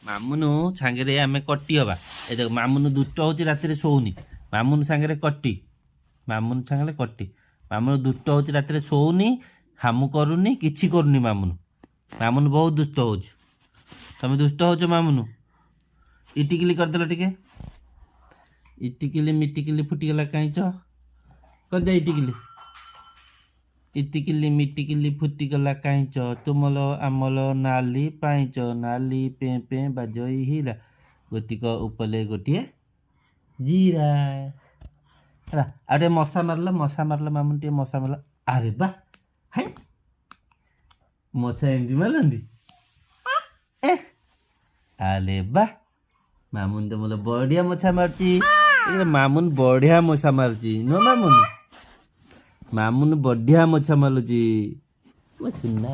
ମାମୁନୁ ସାଙ୍ଗରେ ଆମେ କଟି ହବା। ଏ ଦେଖ ମାମୁନୁ ଦୁଷ୍ଟ ହଉଛି ରାତିରେ ଶୋଉନି। ମାମୁନୁ ସାଙ୍ଗରେ କଟି, ମାମୁନୁ ସାଙ୍ଗରେ କଟି। ମାମୁନୁ ଦୁଷ୍ଟ ହଉଛି ରାତିରେ ଶୋଉନି, ହାମୁ କରୁନି, କିଛି କରୁନି ମାମୁନୁ। ମାମୁନୁ ବହୁତ ଦୁଷ୍ଟ ହଉଛି। ତମେ ଦୁଷ୍ଟ ହଉଛ ମାମୁନୁ। ଇଟିକିଲି କରିଦେଲ ଟିକେ। ଇଟିକିଲି ମିଟିକିଲି ଫୁଟିଗଲା କାଇଁଚ କରିଦେ ଇଟିକିଲି। ଇଟିକିଲି ମିଟିକିଲି ଫୁଟିଗଲା କାଇଁଚ, ତୁମଲ ଆମଲ ନାଲି ପାଇଁଚ, ନାଲି ପେଁ ପେଁ ବାଜଇ ହୀରା, ଗୋତିକ ଉପଲେ ଗୋଟିଏ ଜିରା। ହେଲା ଆଉ ଟିକେ ମଶା ମାରିଲ, ମଶା ମାରିଲ ମାମୁନି, ଟିକେ ମଶା ମାରିଲ। ଆରେ ବା, ହାଇ ମଶା ଏମିତି ମାରନ୍ତି। ଆରେ ବା, ମାମୁନି ତ ଭଲ ବଢିଆ ମଶା ମାରୁଛି। ମାମୁନି ବଢିଆ ମଶା ମାରୁଛି ନୁହଁ ମାମୁନି? ମାମୁନି ବଢିଆ ମଶା ମାରୁଛି। ସୁନା